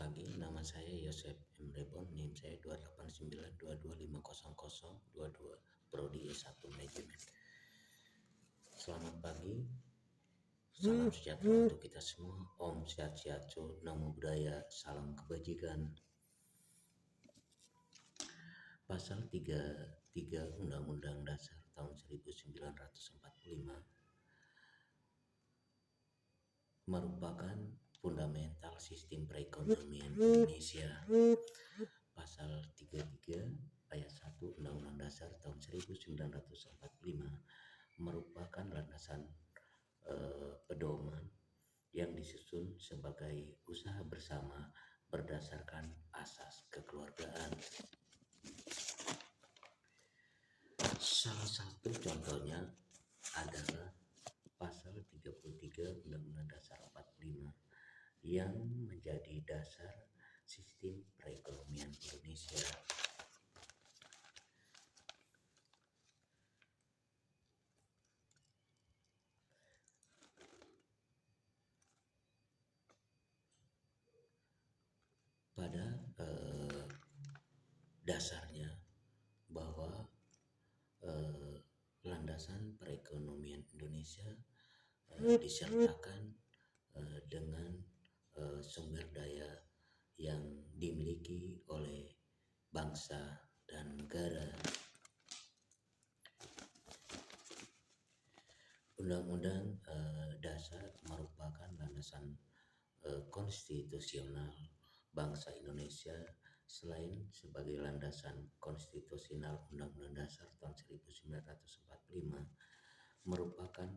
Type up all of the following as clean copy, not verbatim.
pagi, nama saya Yosef M. Rebon, NIM saya 28922250022, Prodi S1 Manajemen. Selamat pagi, salam sejahtera untuk kita semua. Om Swastiastu, Namo Buddhaya, salam kebajikan. Pasal 33 Undang-Undang Dasar tahun 1945 merupakan fundamental sistem perekonomian Indonesia. Pasal 33 ayat 1 Undang-Undang Dasar tahun 1945 merupakan landasan pedoman yang disusun sebagai usaha bersama berdasarkan asas kekeluargaan. Salah satu contohnya adalah pasal 33 Undang-Undang Dasar 45 yang menjadi dasar sistem perekonomian Indonesia. Pada dasarnya bahwa landasan perekonomian Indonesia disertakan dengan sumber daya yang dimiliki oleh bangsa dan negara. Undang-Undang Dasar merupakan landasan konstitusional bangsa Indonesia. Selain sebagai landasan konstitusional, Undang-Undang Dasar tahun 1945 merupakan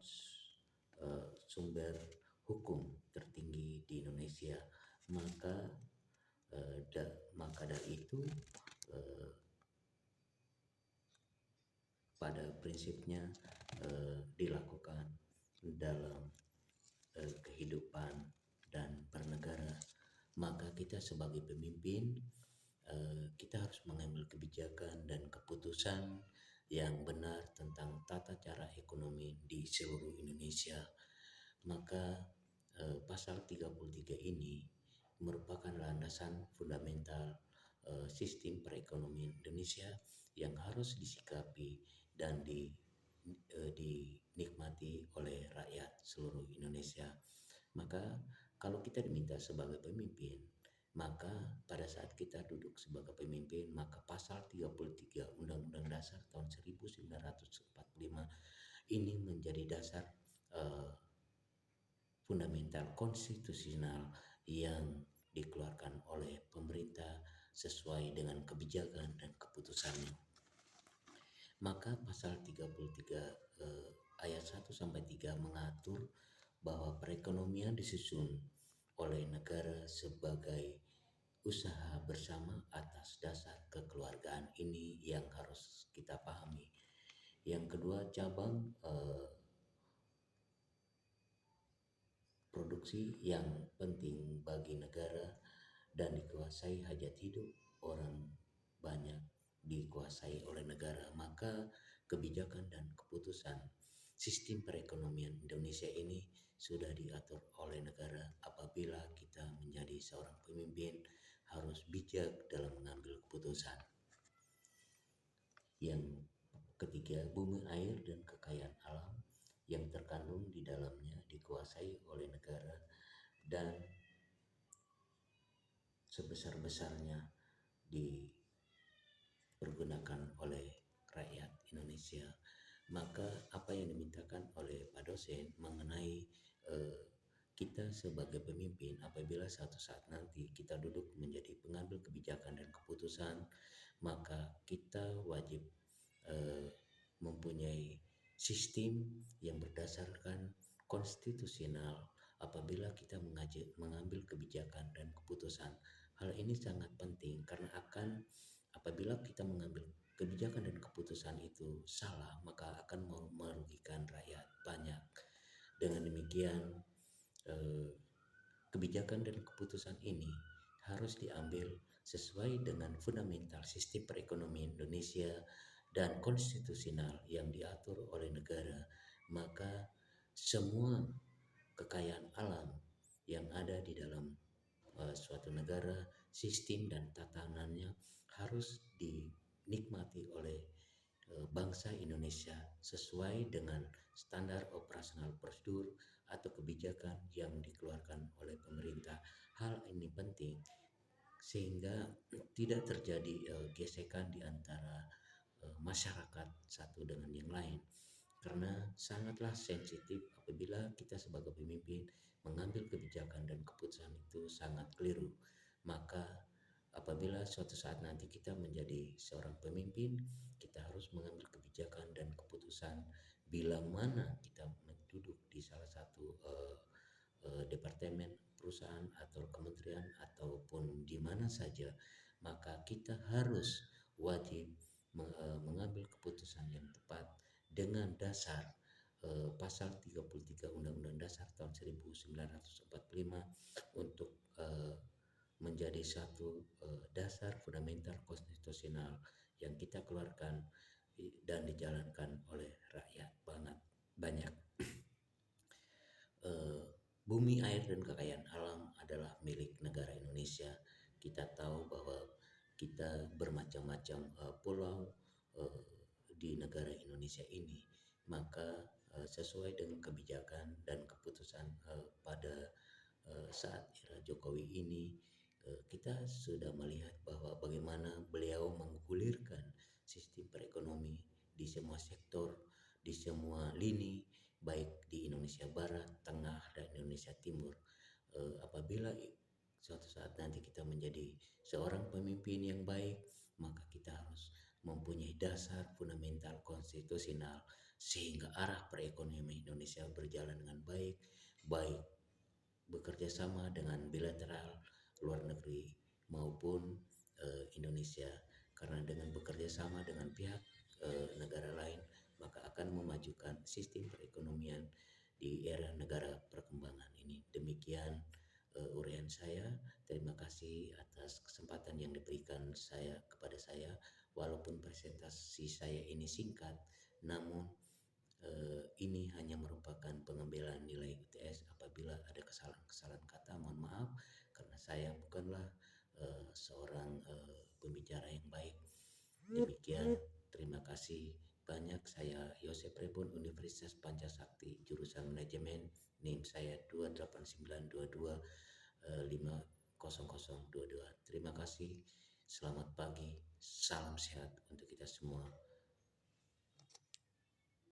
sumber hukum tertinggi di Indonesia. Maka dari itu pada prinsipnya dilakukan dalam kehidupan dan bernegara. Maka kita sebagai pemimpin kita harus mengambil kebijakan dan keputusan yang benar tentang tata cara ekonomi di seluruh Indonesia. Maka pasal 33 ini merupakan landasan fundamental sistem perekonomian Indonesia yang harus disikapi dan dinikmati oleh rakyat seluruh Indonesia. Maka kalau kita diminta sebagai pemimpin, maka pada saat kita duduk sebagai pemimpin, maka pasal 33 Undang-Undang Dasar tahun 1945 ini menjadi dasar fundamental konstitusional yang dikeluarkan oleh pemerintah sesuai dengan kebijakan dan keputusannya. Maka pasal 33 ayat 1 sampai 3 mengatur bahwa perekonomian disusun oleh negara sebagai usaha bersama atas dasar kekeluargaan. Ini yang harus kita pahami. Yang kedua, cabang produksi yang penting bagi negara dan dikuasai hajat hidup orang banyak dikuasai oleh negara. Maka kebijakan dan keputusan sistem perekonomian Indonesia ini sudah diatur oleh negara. Apabila kita menjadi seorang pemimpin, harus bijak dalam mengambil keputusan. Yang ketiga, bumi, air, dan kekayaan alam yang terkandung di dalamnya dikuasai oleh negara dan sebesar-besarnya dipergunakan oleh rakyat Indonesia. Maka apa yang dimintakan oleh Pak dosen mengenai kita sebagai pemimpin, apabila suatu saat nanti kita duduk menjadi pengambil kebijakan dan keputusan, maka kita wajib mempunyai sistem yang berdasarkan konstitusional. Apabila kita mengambil kebijakan dan keputusan, hal ini sangat penting karena apabila kita mengambil kebijakan dan keputusan itu salah, maka akan merugikan rakyat banyak. Dengan demikian, kebijakan dan keputusan ini harus diambil sesuai dengan fundamental sistem perekonomian Indonesia dan konstitusional yang diatur oleh negara. Maka semua kekayaan alam yang ada di dalam suatu negara, sistem dan tatanannya harus dinikmati oleh bangsa Indonesia sesuai dengan standar operasional prosedur atau kebijakan yang dikeluarkan oleh pemerintah. Hal ini penting sehingga tidak terjadi gesekan di antara masyarakat satu dengan yang lain, karena sangatlah sensitif apabila kita sebagai pemimpin mengambil kebijakan dan keputusan itu sangat keliru. Maka apabila suatu saat nanti kita menjadi seorang pemimpin, kita harus mengambil kebijakan dan keputusan bila mana kita duduk di salah satu departemen perusahaan atau kementerian ataupun di mana saja, maka kita harus wajib mengambil keputusan yang tepat dengan dasar pasal 33 Undang-Undang Dasar tahun 1945 untuk menjadi satu dasar fundamental konstitusional yang kita keluarkan dan dijalankan oleh rakyat banyak. Bumi, air, dan kekayaan alam adalah milik negara Indonesia. Kita tahu bahwa kita bermacam-macam pulau di negara Indonesia ini. Maka sesuai dengan kebijakan dan keputusan pada saat era Jokowi ini, kita sudah melihat bahwa bagaimana beliau menggulirkan sistem perekonomi di semua sektor, di semua lini, baik di Indonesia Barat, Tengah, dan Indonesia Timur. Apabila suatu saat nanti kita menjadi seorang pemimpin yang baik, maka kita harus mempunyai dasar fundamental konstitusional sehingga arah perekonomian Indonesia berjalan dengan baik, baik bekerja sama dengan bilateral luar negeri maupun Indonesia, karena dengan bekerja sama dengan pihak negara lain maka akan memajukan sistem perekonomian di era negara perkembangan ini. Demikian uraian saya. Terima kasih atas kesempatan yang diberikan kepada saya. Walaupun presentasi saya ini singkat, namun ini hanya merupakan pengambilan nilai UTS. Apabila ada kesalahan-kesalahan kata, mohon maaf karena saya bukanlah seorang pembicara yang baik. Demikian, terima kasih banyak. Saya Yosep Rebon, Universitas Pancasakti, jurusan manajemen, NIM saya 28922500022. Terima kasih, selamat pagi, salam sehat untuk kita semua.